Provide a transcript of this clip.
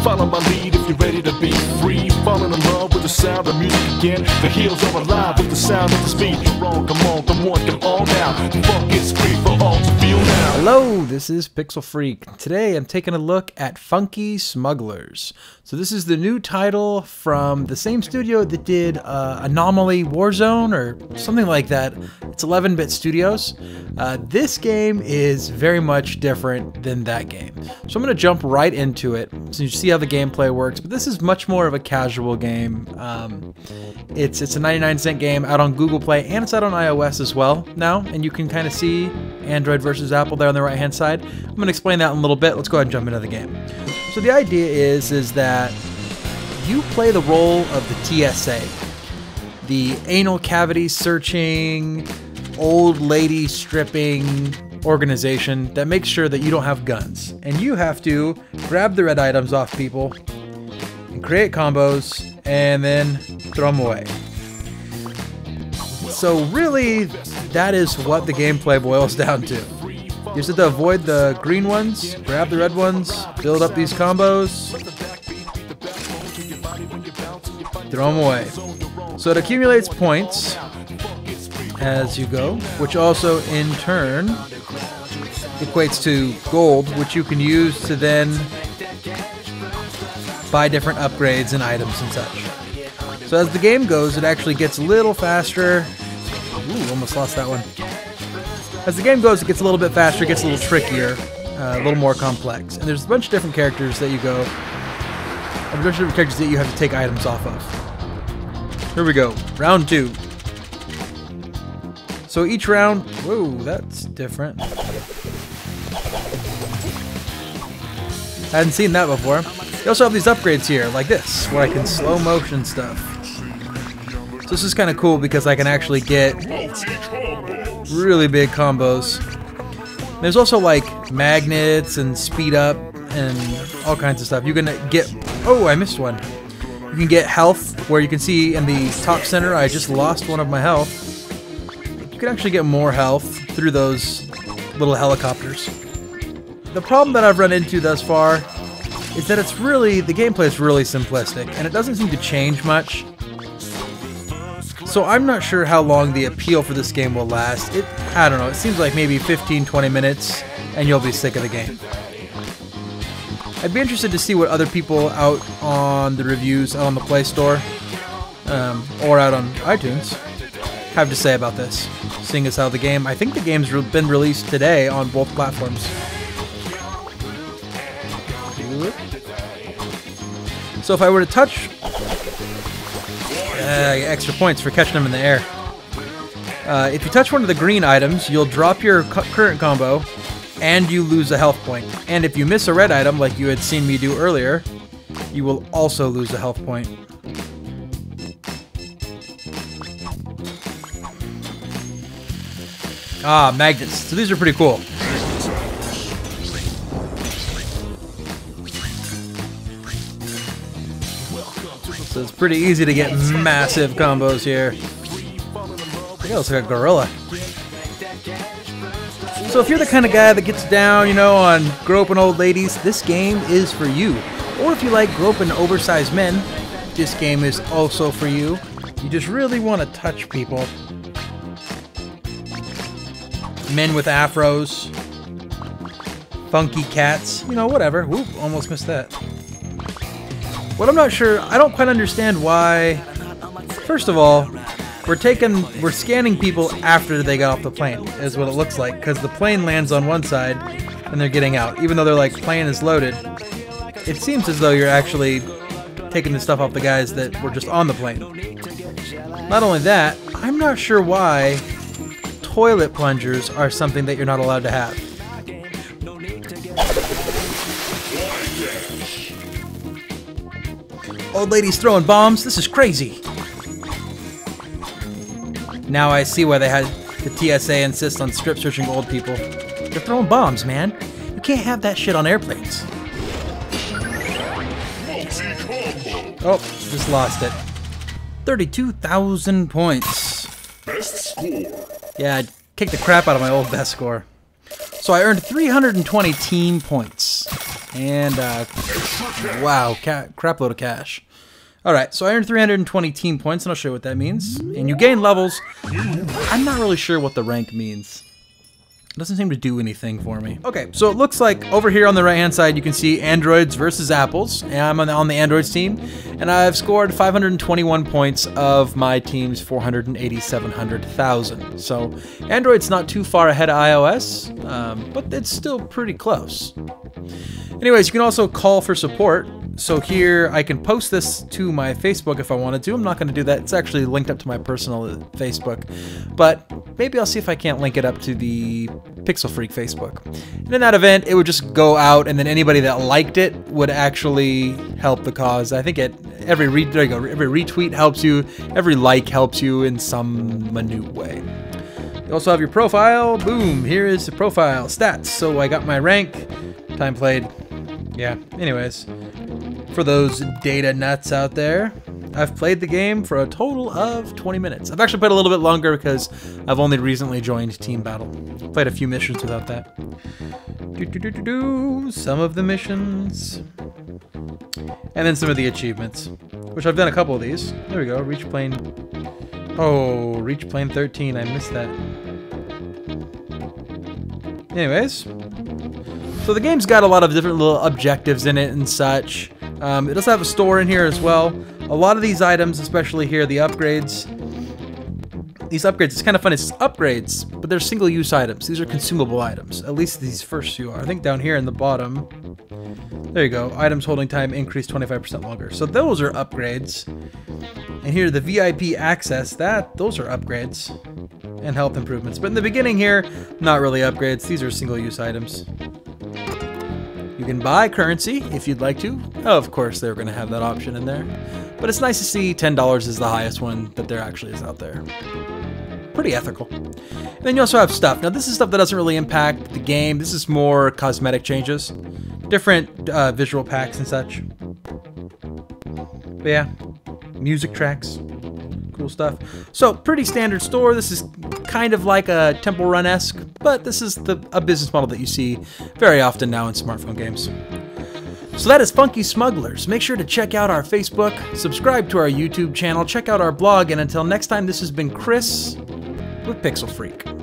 Follow my lead if you're ready to be free. Falling in love with the sound of music again. The heels are alive with the sound of the speed. Come on, come on, come on, come on now. The funk is free for all to feel now. Hello, this is Pixel Freak. Today I'm taking a look at Funky Smugglers. So this is the new title from the same studio that did Anomaly Warzone or something like that. It's 11-bit Studios. This game is very much different than that game. So I'm going to jump right into it so you see how the gameplay works. But this is much more of a casual game. It's a 99-cent game out on Google Play, and it's out on iOS as well now. And you can kind of see Android versus Apple there on the right-hand side. I'm going to explain that in a little bit. Let's go ahead and jump into the game. So the idea is that you play the role of the TSA, the anal cavity searching, old lady stripping organization that makes sure that you don't have guns. And you have to grab the red items off people and create combos and then throw them away. So really, that is what the gameplay boils down to. You just have to avoid the green ones, grab the red ones, build up these combos, throw them away. So it accumulates points as you go, which also in turn equates to gold, which you can use to then buy different upgrades and items and such. So as the game goes, it actually gets a little faster. Ooh, almost lost that one. As the game goes, it gets a little bit faster, it gets a little trickier, a little more complex. And there's a bunch of different characters that you go, a bunch of different characters that you have to take items off of. Here we go, round 2. So each round, whoa, that's different. I hadn't seen that before. You also have these upgrades here, like this, where I can slow motion stuff. So this is kind of cool because I can actually get really big combos. There's also like magnets and speed up and all kinds of stuff. You can get, oh, I missed one. You can get health, where you can see in the top center I just lost one of my health. You can actually get more health through those little helicopters. The problem that I've run into thus far is that it's really, the gameplay is really simplistic and it doesn't seem to change much. So I'm not sure how long the appeal for this game will last. I don't know, it seems like maybe 15-20 minutes and you'll be sick of the game. I'd be interested to see what other people out on the reviews, out on the Play Store, or out on iTunes, have to say about this. Seeing as how the game, I think the game's been released today on both platforms. So if I were to touch, extra points for catching them in the air. If you touch one of the green items, you'll drop your current combo, and you lose a health point. And if you miss a red item, like you had seen me do earlier, you will also lose a health point. Ah, magnets. So these are pretty cool. So it's pretty easy to get massive combos here. Look, it looks like a gorilla. So if you're the kind of guy that gets down, you know, on groping old ladies, this game is for you. Or if you like groping oversized men, this game is also for you. You just really want to touch people. Men with afros. Funky cats. You know, whatever. Whoop, almost missed that. What I'm not sure, I don't quite understand why. First of all, we're scanning people after they got off the plane, is what it looks like, because the plane lands on one side and they're getting out. Even though they're like, plane is loaded, it seems as though you're actually taking the stuff off the guys that were just on the plane. Not only that, I'm not sure why toilet plungers are something that you're not allowed to have. Old ladies throwing bombs, this is crazy. Now I see why they had the TSA insist on strip searching old people. They're throwing bombs, man. You can't have that shit on airplanes. Oh, just lost it. 32,000 points. Best score. Yeah, I kicked the crap out of my old best score. So I earned 320 team points. And, wow, crap load of cash. Alright, so I earned 320 team points, and I'll show you what that means. And you gain levels. I'm not really sure what the rank means. It doesn't seem to do anything for me. Okay, so it looks like over here on the right-hand side, you can see Androids versus Apples. And I'm on the Androids team, and I've scored 521 points of my team's 487,000. So Android's not too far ahead of iOS, but it's still pretty close. Anyways, you can also call for support. So here I can post this to my Facebook if I wanted to. I'm not going to do that. It's actually linked up to my personal Facebook, but maybe I'll see if I can't link it up to the Pixel Freak Facebook. And in that event, it would just go out, and then anybody that liked it would actually help the cause. I think every retweet helps you, every like helps you in some minute way. You also have your profile. Boom, here is the profile stats. So I got my rank, time played. Yeah, anyways, for those data nuts out there, I've played the game for a total of 20 minutes. I've actually played a little bit longer because I've only recently joined Team Battle. Played a few missions without that. Some of the missions. And then some of the achievements, which I've done a couple of these. There we go, reach plane. Oh, reach plane 13, I missed that. Anyways. So the game's got a lot of different little objectives in it and such. It does have a store in here as well. A lot of these items, especially here, the upgrades. These upgrades, it's kind of fun. It's upgrades, but they're single-use items. These are consumable items. At least these first few are. I think down here in the bottom, there you go. Items holding time increased 25% longer. So those are upgrades. And here, the VIP access, those are upgrades and health improvements. But in the beginning here, not really upgrades. These are single-use items. You can buy currency if you'd like to. Oh, of course, they're going to have that option in there. But it's nice to see $10 is the highest one that there actually is out there. Pretty ethical. And then you also have stuff. Now, this is stuff that doesn't really impact the game. This is more cosmetic changes. Different visual packs and such. But yeah, music tracks. Cool stuff. So, pretty standard store. This is kind of like a Temple Run-esque, but this is a business model that you see very often now in smartphone games. So that is Funky Smugglers. Make sure to check out our Facebook, subscribe to our YouTube channel, check out our blog, and until next time, this has been Chris with Pixel Freak.